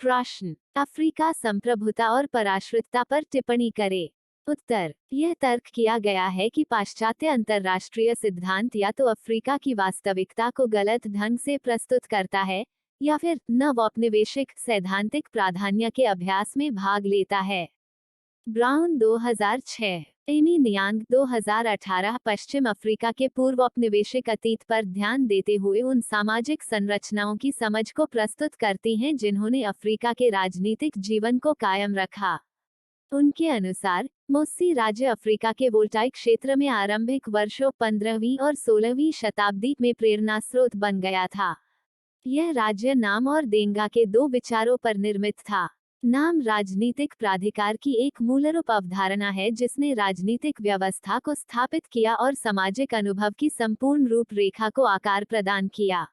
प्रश्न, अफ्रीका संप्रभुता और पराश्रितता पर टिप्पणी करें। उत्तर, यह तर्क किया गया है कि पाश्चात्य अंतर्राष्ट्रीय सिद्धांत या तो अफ्रीका की वास्तविकता को गलत ढंग से प्रस्तुत करता है या फिर नवौपनिवेशिक सैद्धांतिक प्राधान्य के अभ्यास में भाग लेता है। ब्राउन 2006, एमी नियांग 2018 पश्चिम अफ्रीका के पूर्व औपनिवेशिक अतीत पर ध्यान देते हुए उन सामाजिक संरचनाओं की समझ को प्रस्तुत करती हैं जिन्होंने अफ्रीका के राजनीतिक जीवन को कायम रखा। उनके अनुसार मोस्सी राज्य अफ्रीका के वोल्टाइक क्षेत्र में आरंभिक वर्षों 15वीं और 16वीं शताब्दी में प्रेरणा स्रोत बन गया था। यह राज्य नाम और देंगा के दो विचारों पर निर्मित था। नाम राजनीतिक प्राधिकार की एक मूलरूप अवधारणा है जिसने राजनीतिक व्यवस्था को स्थापित किया और सामाजिक अनुभव की संपूर्ण रूपरेखा को आकार प्रदान किया।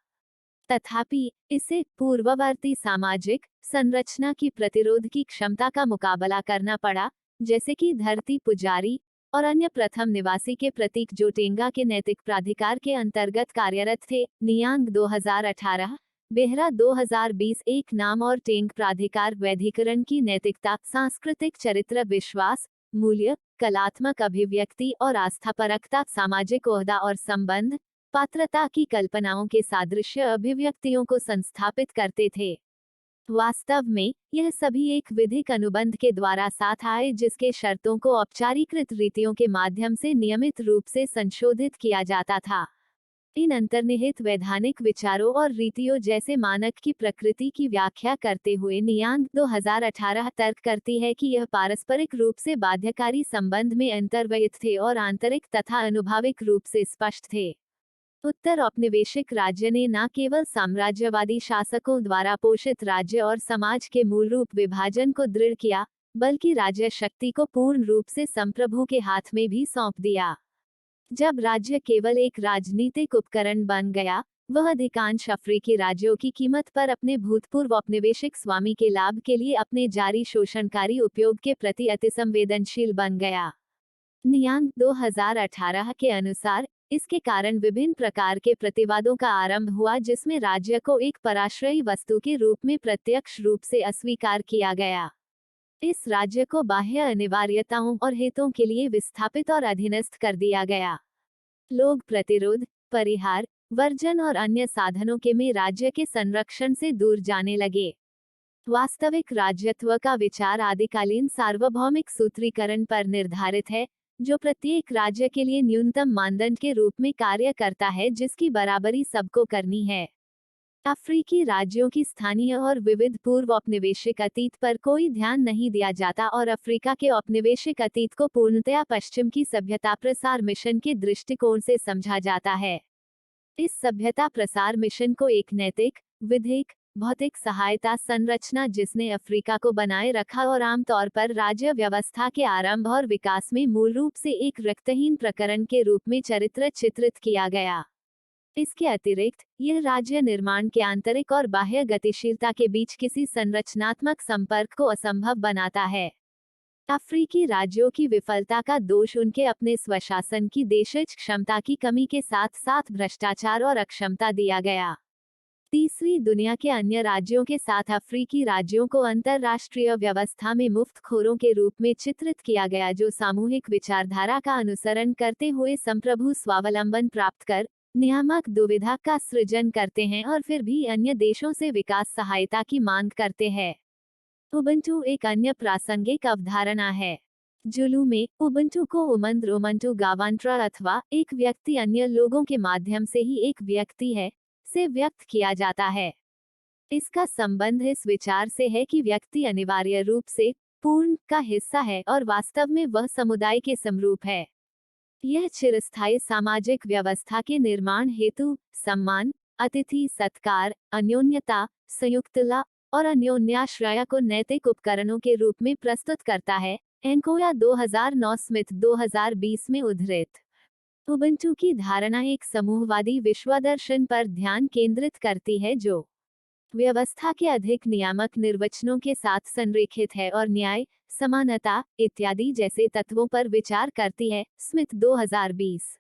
तथापि इसे पूर्ववर्ती सामाजिक संरचना की प्रतिरोध की क्षमता का मुकाबला करना पड़ा, जैसे कि धरती पुजारी और अन्य प्रथम निवासी के प्रतीक जो टेंगा के नैतिक प्राधिकार के अंतर्गत कार्यरत थे। नियांग 2018, बेहरा 2020 एक नाम और टेंग प्राधिकार वैधिकरण की नैतिकता, सांस्कृतिक चरित्र, विश्वास, मूल्य, कलात्मक अभिव्यक्ति और आस्थापरकता, सामाजिक ओहदा और संबंध, पात्रता की कल्पनाओं के सादृश्य अभिव्यक्तियों को संस्थापित करते थे। वास्तव में यह सभी एक विधिक अनुबंध के द्वारा साथ आए जिसके शर्तों को औपचारीकृत रीतियों के माध्यम से नियमित रूप से संशोधित किया जाता था। इन अंतर्निहित वैधानिक विचारों और रीतियों जैसे मानक की प्रकृति की व्याख्या करते हुए नियांग 2018 तर्क करती है कि यह पारस्परिक रूप से बाध्यकारी संबंध में अंतर्वहित थे और आंतरिक तथा अनुभाविक रूप से स्पष्ट थे। उत्तर औपनिवेशिक राज्य ने न केवल साम्राज्यवादी शासकों द्वारा पोषित राज्य और समाज के मूलरूप विभाजन को दृढ़ किया, बल्कि राज्य शक्ति को पूर्ण रूप से संप्रभु के हाथ में भी सौंप दिया। जब राज्य केवल एक राजनीतिक उपकरण बन गया, वह अधिकांश अफ्रीकी राज्यों की कीमत पर अपने भूतपूर्व औपनिवेशिक स्वामी के लाभ के लिए अपने जारी शोषणकारी उपयोग के प्रति अतिसंवेदनशील बन गया। नियांग 2018 के अनुसार इसके कारण विभिन्न प्रकार के प्रतिवादों का आरंभ हुआ जिसमें राज्य को एक पराश्रयी वस्तु के रूप में प्रत्यक्ष रूप से अस्वीकार किया गया। इस राज्य को बाह्य अनिवार्यताओं और हितों के लिए विस्थापित और अधीनस्थ कर दिया गया। लोग प्रतिरोध, परिहार, वर्जन और अन्य साधनों के में राज्य के संरक्षण से दूर जाने लगे। वास्तविक राज्यत्व का विचार आदिकालीन सार्वभौमिक सूत्रीकरण पर निर्धारित है, जो प्रत्येक राज्य के लिए न्यूनतम मानदंड के रूप में कार्य करता है जिसकी बराबरी सबको करनी है। अफ्रीकी राज्यों की स्थानीय और विविध पूर्व औपनिवेशिक अतीत पर कोई ध्यान नहीं दिया जाता और अफ्रीका के औपनिवेशिक अतीत को पूर्णतया पश्चिम की सभ्यता प्रसार मिशन के दृष्टिकोण से समझा जाता है। इस सभ्यता प्रसार मिशन को एक नैतिक, विधिक, भौतिक सहायता संरचना जिसने अफ्रीका को बनाए रखा और आमतौर पर राज्य व्यवस्था के आरंभ और विकास में मूल रूप से एक रक्तहीन प्रकरण के रूप में चरित्र चित्रित किया गया। इसके अतिरिक्त यह राज्य निर्माण के आंतरिक और बाह्य गतिशीलता के बीच किसी संरचनात्मक संपर्क को असंभव बनाता है। अफ्रीकी राज्यों की विफलता का दोष उनके अपने स्वशासन की देशज क्षमता की कमी के साथ साथ भ्रष्टाचार और अक्षमता दिया गया। तीसरी दुनिया के अन्य राज्यों के साथ अफ्रीकी राज्यों को अंतर्राष्ट्रीय व्यवस्था में मुफ्तखोरों के रूप में चित्रित किया गया जो सामूहिक विचारधारा का अनुसरण करते हुए संप्रभु स्वावलंबन प्राप्त कर नियामक दुविधा का सृजन करते हैं और फिर भी अन्य देशों से विकास सहायता की मांग करते हैं। उबंटू एक अन्य प्रासंगिक अवधारणा है। जुलू में उबंटू को उमंद रोमंटू गावांट्रा अथवा एक व्यक्ति अन्य लोगों के माध्यम से ही एक व्यक्ति है से व्यक्त किया जाता है। इसका संबंध इस विचार से है कि व्यक्ति अनिवार्य रूप से पूर्ण का हिस्सा है और वास्तव में वह समुदाय के समरूप है। यह चिरस्थायी सामाजिक व्यवस्था के निर्माण हेतु सम्मान, अतिथि सत्कार, अन्योन्यता, संयुक्तता और अन्योन्याश्रय को नैतिक उपकरणों के रूप में प्रस्तुत करता है। एंकोया 2009 स्मिथ 2020 में उद्धृत। उबंटू की धारणा एक समूहवादी विश्वदर्शन पर ध्यान केंद्रित करती है जो व्यवस्था के अधिक नियामक निर्वचनों के साथ संरेखित है और न्याय, समानता इत्यादि जैसे तत्वों पर विचार करती है। स्मिथ 2020।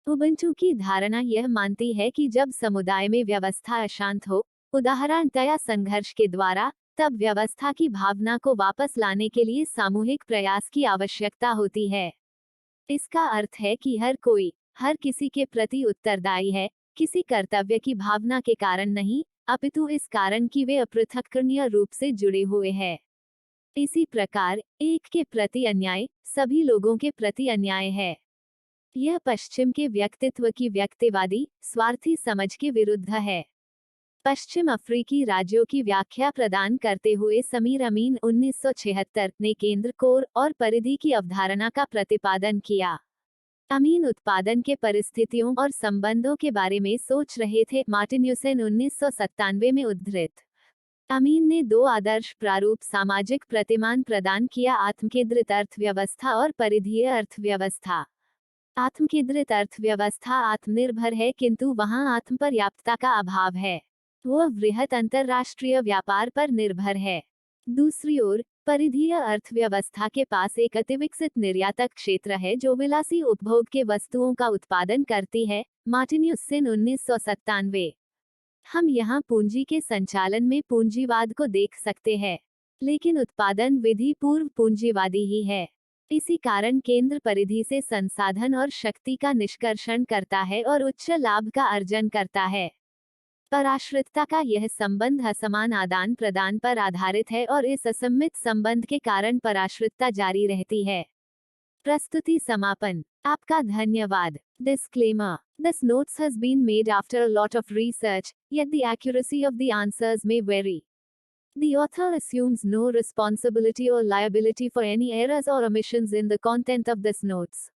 उबंटू की धारणा यह मानती है कि जब समुदाय में व्यवस्था अशांत हो, उदाहरणतया संघर्ष के द्वारा, तब व्यवस्था की भावना को वापस लाने के लिए सामूहिक प्रयास की आवश्यकता होती है। इसका अर्थ है कि हर कोई, हर किसी के प्रति उत्तरदायी है, किसी कर्तव्य की भावना के कारण नहीं, अपितु इस कारण कि वे अपृथक्करणीय रूप से जुड़े हुए हैं। इसी प्रकार एक के प्रति अन्याय सभी लोगों के प्रति अन्याय है। यह पश्चिम के व्यक्तित्व की व्यक्तिवादी, स्वार्थी समझ के विरुद्ध है। पश्चिम अफ्रीकी राज्यों की व्याख्या प्रदान करते हुए समीर अमीन 1976 ने केंद्र, कोर और परिधि की अवधारणा का प्रतिपादन किया। अमीन उत्पादन के परिस्थितियों और संबंधों के बारे में सोच रहे थे। मार्टिन्यूसेन 1997 में उद्धृत। अमीन ने दो आदर्श प्रारूप सामाजिक प्रतिमान प्रदान किया: आत्मकेंद्रित अर्थव्यवस्था और परिधीय अर्थव्यवस्था। आत्मकेंद्रित अर्थव्यवस्था आत्मनिर्भर है, किंतु वहां आत्मपर्याप्तता का अभाव है। वह वृहत अंतरराष्ट्रीय व्यापार पर निर्भर है। दूसरी ओर परिधीय अर्थव्यवस्था के पास एक अतिविकसित निर्यातक क्षेत्र है जो विलासी उपभोग के वस्तुओं का उत्पादन करती है। मार्टिन्यूसेन 1997। हम यहाँ पूंजी के संचालन में पूंजीवाद को देख सकते हैं, लेकिन उत्पादन विधि पूर्व पूंजीवादी ही है। इसी कारण केंद्र परिधि से संसाधन और शक्ति का निष्कर्षण करता है और उच्च लाभ का अर्जन करता है। पराश्रितता का यह संबंध असमान आदान प्रदान पर आधारित है और इस असममित संबंध के कारण पराश्रितता जारी रहती है। प्रस्तुति समापन। आपका धन्यवाद। Disclaimer. This notes has been made after a lot of research, yet the accuracy of the answers may vary. The author assumes no responsibility or liability for any errors or omissions in the content of this notes.